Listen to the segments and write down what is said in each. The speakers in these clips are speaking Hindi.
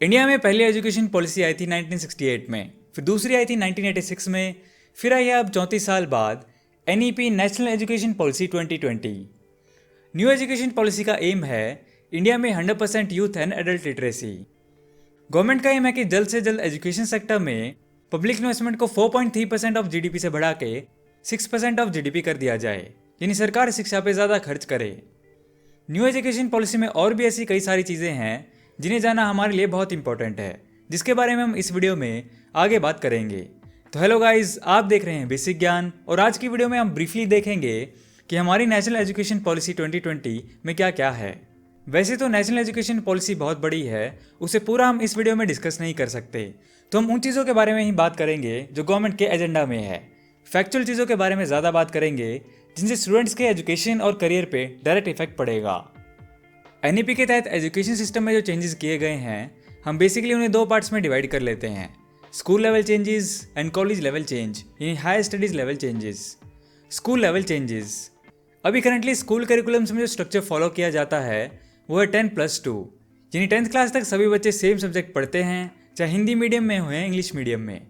इंडिया में पहली एजुकेशन पॉलिसी आई थी 1968 में, फिर दूसरी आई थी 1986 में, फिर आई है अब 34 साल बाद NEP national education policy 2020। New education policy का एम है इंडिया में 100% youth and adult literacy. Government का एम है कि जल्द से जल्द एजुकेशन सेक्टर में पब्लिक इन्वेस्टमेंट को 4.3% ऑफ जीडीपी से बढ़ा के 6% ऑफ जीडीपी कर दिया जाए, यानी सरकार शिक्षा पे ज़्यादा खर्च करे। न्यू एजुकेशन पॉलिसी में और भी ऐसी कई सारी चीज़ें हैं जिन्हें जाना हमारे लिए बहुत इंपॉर्टेंट है, जिसके बारे में हम इस वीडियो में आगे बात करेंगे। तो हेलो गाइस, आप देख रहे हैं बेसिक ज्ञान और आज की वीडियो में हम ब्रीफली देखेंगे कि हमारी नेशनल एजुकेशन पॉलिसी 2020 में क्या क्या है। वैसे तो नेशनल एजुकेशन पॉलिसी बहुत बड़ी है, उसे पूरा हम इस वीडियो में डिस्कस नहीं कर सकते, तो हम उन चीज़ों के बारे में ही बात करेंगे जो गवर्नमेंट के एजेंडा में है। फैक्चुअल चीज़ों के बारे में ज़्यादा बात करेंगे जिनसे स्टूडेंट्स के एजुकेशन और करियर पे डायरेक्ट इफेक्ट पड़ेगा। एनईपी के तहत एजुकेशन सिस्टम में जो चेंजेस किए गए हैं, हम बेसिकली उन्हें दो पार्ट्स में डिवाइड कर लेते हैं, school level changes and college level change, यानी higher studies level changes. School level changes, अभी करंटली स्कूल करिकुलम्स में जो स्ट्रक्चर फॉलो किया जाता है वो है 10+2, यानी 10th क्लास तक सभी बच्चे सेम सब्जेक्ट पढ़ते हैं, चाहे हिंदी मीडियम में हो या इंग्लिश मीडियम में।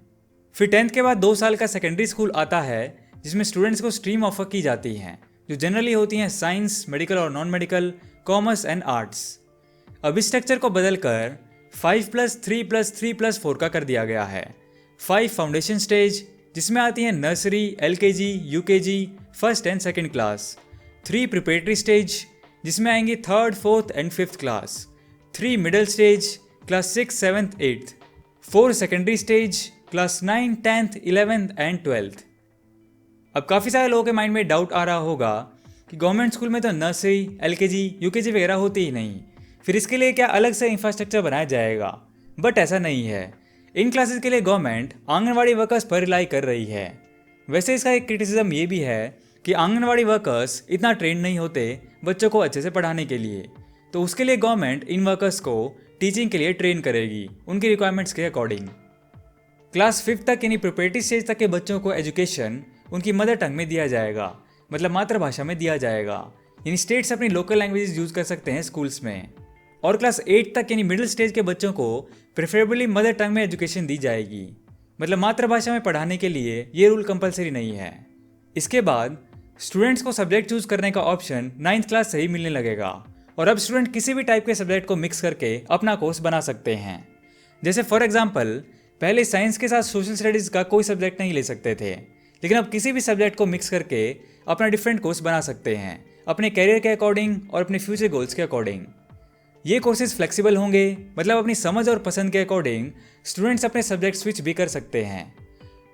फिर 10th के बाद 2 साल का सेकेंडरी स्कूल आता है जिसमें स्टूडेंट्स को स्ट्रीम ऑफर की जाती हैं, जो जनरली होती हैं साइंस, मेडिकल और non medical, commerce and arts. अब इस स्ट्रक्चर को बदलकर 5+3+3+4 का कर दिया गया है। 5 फाउंडेशन स्टेज, जिसमें आती हैं nursery, LKG, UKG, first and second class. 3 preparatory stage, जिसमें आएंगी 3rd, 4th and 5th class. 3 middle stage, class 6, 7th, 8th। 4 secondary stage, class 9, 10th, 11th and 12th। अब काफ़ी सारे लोगों के माइंड में डाउट आ रहा होगा कि गवर्नमेंट स्कूल में तो नर्सरी, एलकेजी, यूकेजी वगैरह होती ही नहीं, फिर इसके लिए क्या अलग से इंफ्रास्ट्रक्चर बनाया जाएगा? बट ऐसा नहीं है। इन क्लासेस के लिए गवर्नमेंट आंगनवाड़ी वर्कर्स पर रिलाई कर रही है। वैसे इसका एक क्रिटिसिज्म ये भी है कि आंगनवाड़ी वर्कर्स इतना ट्रेंड नहीं होते बच्चों को अच्छे से पढ़ाने के लिए, तो उसके लिए गवर्नमेंट इन वर्कर्स को टीचिंग के लिए ट्रेन करेगी उनकी रिक्वायरमेंट्स के अकॉर्डिंग। क्लास 5 तक यानी प्रिपरेटरी स्टेज तक के बच्चों को एजुकेशन उनकी मदर टंग में दिया जाएगा, मतलब मातृभाषा में दिया जाएगा, यानी स्टेट्स अपनी लोकल लैंग्वेजेस यूज कर सकते हैं स्कूल्स में। और क्लास 8 तक यानी मिडिल स्टेज के बच्चों को प्रेफरेबली मदर टंग में एजुकेशन दी जाएगी, मतलब मातृभाषा में पढ़ाने के लिए ये रूल कंपलसरी नहीं है। इसके बाद स्टूडेंट्स को सब्जेक्ट चूज करने का ऑप्शन 9th क्लास से ही मिलने लगेगा और अब स्टूडेंट किसी भी टाइप के सब्जेक्ट को मिक्स करके अपना कोर्स बना सकते हैं। जैसे फॉर एग्जाम्पल, पहले साइंस के साथ सोशल स्टडीज़ का कोई सब्जेक्ट नहीं ले सकते थे, लेकिन अब किसी भी सब्जेक्ट को मिक्स करके अपना डिफरेंट कोर्स बना सकते हैं अपने कैरियर के अकॉर्डिंग और अपने फ्यूचर गोल्स के अकॉर्डिंग। ये कोर्सेज फ्लेक्सिबल होंगे, मतलब अपनी समझ और पसंद के अकॉर्डिंग स्टूडेंट्स अपने सब्जेक्ट स्विच भी कर सकते हैं।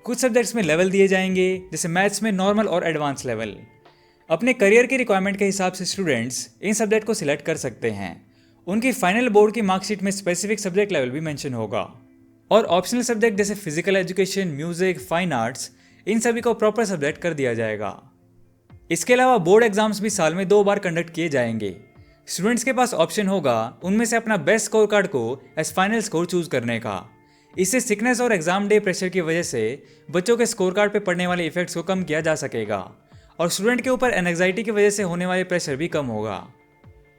कुछ सब्जेक्ट्स में लेवल दिए जाएंगे, जैसे मैथ्स में नॉर्मल और एडवांस लेवल। अपने करियर की रिक्वायरमेंट के हिसाब से स्टूडेंट्स इन सब्जेक्ट को सिलेक्ट कर सकते हैं। उनकी फाइनल बोर्ड की मार्कशीट में स्पेसिफिक सब्जेक्ट लेवल भी मेंशन होगा। और ऑप्शनल सब्जेक्ट जैसे physical education, music, fine arts, इन सभी को प्रॉपर सब्जेक्ट कर दिया जाएगा। इसके अलावा बोर्ड एग्जाम्स भी साल में 2 बार कंडक्ट किए जाएंगे। स्टूडेंट्स के पास ऑप्शन होगा उनमें से अपना बेस्ट स्कोर कार्ड को एज फाइनल स्कोर चूज करने का। इससे सिकनेस और एग्जाम डे प्रेशर की वजह से बच्चों के स्कोर कार्ड पर पड़ने वाले इफेक्ट्स को कम किया जा सकेगा और स्टूडेंट के ऊपर एंजाइटी की वजह से होने वाले प्रेशर भी कम होगा।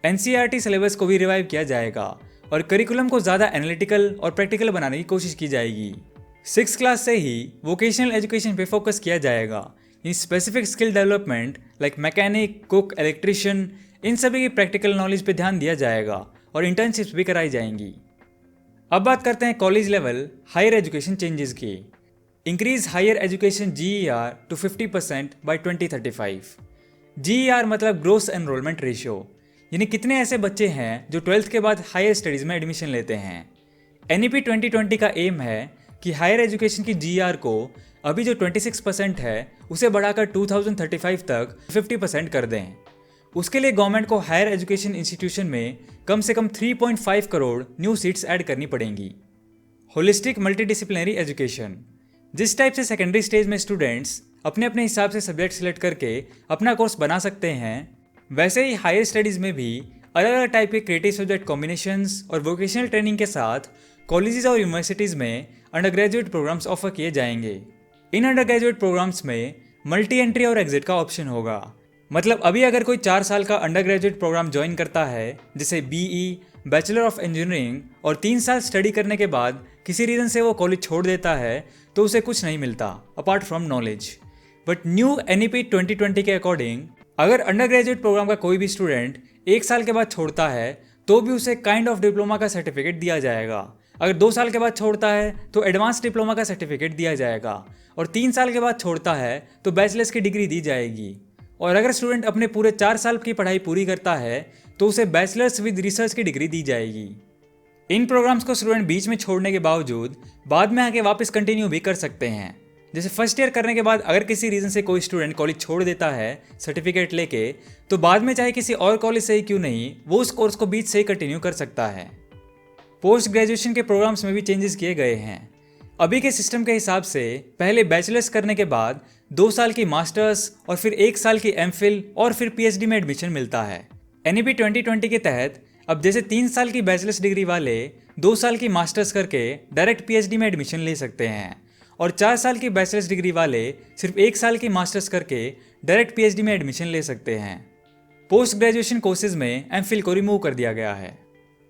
एनसीईआरटी सिलेबस को भी रिवाइव किया जाएगा और करिकुलम को ज़्यादा एनालिटिकल और प्रैक्टिकल बनाने की कोशिश की जाएगी। 6th क्लास से ही वोकेशनल एजुकेशन पे फोकस किया जाएगा, इन specific skill development like mechanic, cook, electrician, इन सभी की प्रैक्टिकल नॉलेज पे ध्यान दिया जाएगा और इंटर्नशिप्स भी कराई जाएंगी। अब बात करते हैं college level higher education changes की। Increase higher education GER to 50% by 2035। GER मतलब ग्रोस एनरोलमेंट रेशियो, यानी कितने ऐसे बच्चे हैं जो 12th के बाद हायर स्टडीज में एडमिशन लेते हैं। एनईपी 2020 का एम है कि हायर एजुकेशन की GER को अभी जो 26% है उसे बढ़ाकर 2035 तक 50% कर दें। उसके लिए गवर्नमेंट को हायर एजुकेशन इंस्टीट्यूशन में कम से कम 3.5 करोड़ न्यू सीट्स ऐड करनी पड़ेंगी। होलिस्टिक मल्टीडिसिप्लिनरी एजुकेशन, जिस टाइप से सेकेंडरी स्टेज में स्टूडेंट्स अपने अपने हिसाब से सब्जेक्ट सिलेक्ट करके अपना कोर्स बना सकते हैं, वैसे ही हायर स्टडीज़ में भी अलग अलग टाइप के क्रिएटिव सब्जेक्ट कॉम्बिनेशंस और वोकेशनल ट्रेनिंग के साथ कॉलेजेस और यूनिवर्सिटीज़ में अंडर ग्रेजुएट प्रोग्राम्स ऑफर किए जाएंगे। इन अंडर ग्रेजुएट प्रोग्राम्स में मल्टी एंट्री और एग्जिट का ऑप्शन होगा। मतलब अभी अगर कोई 4 साल का अंडर ग्रेजुएट प्रोग्राम ज्वाइन करता है, जैसे BE, बैचलर ऑफ इंजीनियरिंग और 3 साल स्टडी करने के बाद किसी रीज़न से वो कॉलेज छोड़ देता है तो उसे कुछ नहीं मिलता apart from knowledge. But new NEP 2020 के अकॉर्डिंग अगर अंडर ग्रेजुएट प्रोग्राम का कोई भी स्टूडेंट 1 साल के बाद छोड़ता है तो भी उसे काइंड ऑफ डिप्लोमा का सर्टिफिकेट दिया जाएगा। अगर 2 साल के बाद छोड़ता है तो एडवांस डिप्लोमा का सर्टिफिकेट दिया जाएगा और 3 साल के बाद छोड़ता है तो बैचलर्स की डिग्री दी जाएगी। और अगर स्टूडेंट अपने पूरे 4 साल की पढ़ाई पूरी करता है तो उसे बैचलर्स विद रिसर्च की डिग्री दी जाएगी। इन प्रोग्राम्स को स्टूडेंट बीच में छोड़ने के बावजूद बाद में आके वापस कंटिन्यू भी कर सकते हैं। जैसे फर्स्ट ईयर करने के बाद अगर किसी रीज़न से कोई स्टूडेंट कॉलेज छोड़ देता है सर्टिफिकेट लेके तो बाद में चाहे किसी और कॉलेज से ही क्यों नहीं वो उस कोर्स को बीच से ही कंटिन्यू कर सकता है। पोस्ट ग्रेजुएशन के प्रोग्राम्स में भी चेंजेस किए गए हैं। अभी के सिस्टम के हिसाब से पहले बैचलर्स करने के बाद 2 साल की मास्टर्स और फिर 1 साल की MPhil और फिर PhD में एडमिशन मिलता है। NEP 2020 के तहत अब जैसे 3 साल की बैचलर्स डिग्री वाले 2 साल की मास्टर्स करके डायरेक्ट PhD में एडमिशन ले सकते हैं और 4 साल की बैचलर्स डिग्री वाले सिर्फ 1 साल की मास्टर्स करके डायरेक्ट PhD में एडमिशन ले सकते हैं। पोस्ट ग्रेजुएशन कोर्सेज में MPhil को रिमूव कर दिया गया है।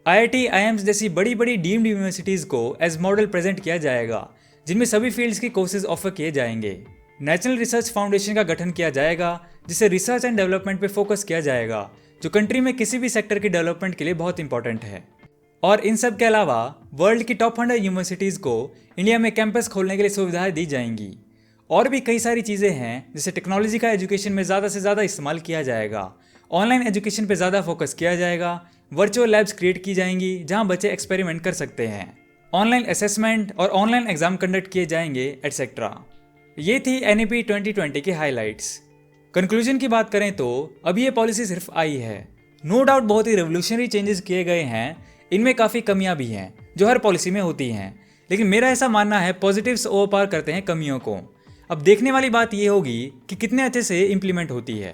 IIT IIMs जैसी बड़ी बड़ी डीम्ड यूनिवर्सिटीज़ को एज मॉडल प्रेजेंट किया जाएगा जिनमें सभी फील्ड्स की कोर्सेज ऑफर किए जाएंगे। नेशनल रिसर्च फाउंडेशन का गठन किया जाएगा जिसे रिसर्च एंड डेवलपमेंट पे फोकस किया जाएगा जो कंट्री में किसी भी सेक्टर की डेवलपमेंट के लिए बहुत इंपॉर्टेंट है। और इन सब के अलावा वर्ल्ड की टॉप 100 यूनिवर्सिटीज़ को इंडिया में कैंपस खोलने के लिए सुविधाएं दी जाएंगी। और भी कई सारी चीज़ें हैं जैसे टेक्नोलॉजी का एजुकेशन में ज़्यादा से ज़्यादा इस्तेमाल किया जाएगा, ऑनलाइन एजुकेशन पे ज़्यादा फोकस किया जाएगा, वर्चुअल लैब्स क्रिएट की जाएंगी जहां बच्चे एक्सपेरिमेंट कर सकते हैं, ऑनलाइन असेसमेंट और ऑनलाइन एग्जाम कंडक्ट किए जाएंगे एटसेट्रा। ये थी NEP 2020 की हाइलाइट्स। कंक्लूजन की बात करें तो अभी ये पॉलिसी सिर्फ आई है। नो डाउट बहुत ही रेवोल्यूशनरी चेंजेस किए गए हैं, इनमें काफ़ी कमियां भी हैं जो हर पॉलिसी में होती हैं, लेकिन मेरा ऐसा मानना है पॉजिटिव्स ओवरपावर करते हैं कमियों को। अब देखने वाली बात ये होगी कि कितने अच्छे से इम्प्लीमेंट होती है।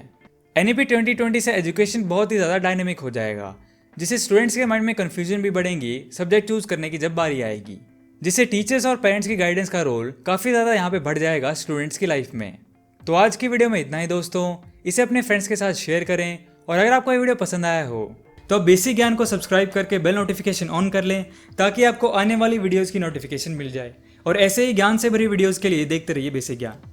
NEP 2020 से एजुकेशन बहुत ही ज़्यादा डायनेमिक हो जाएगा जिससे स्टूडेंट्स के माइंड में कन्फ्यूजन भी बढ़ेंगी सब्जेक्ट चूज करने की जब बारी आएगी, जिससे टीचर्स और पेरेंट्स की गाइडेंस का रोल काफ़ी ज़्यादा यहाँ पे बढ़ जाएगा स्टूडेंट्स की लाइफ में। तो आज की वीडियो में इतना ही दोस्तों, इसे अपने फ्रेंड्स के साथ शेयर करें और अगर आपको ये वीडियो पसंद आया हो तो आप बेसिक ज्ञान को सब्सक्राइब करके बेल नोटिफिकेशन ऑन कर लें ताकि आपको आने वाली वीडियोज़ की नोटिफिकेशन मिल जाए और ऐसे ही ज्ञान से भरी वीडियोज़ के लिए देखते रहिए बेसिक ज्ञान।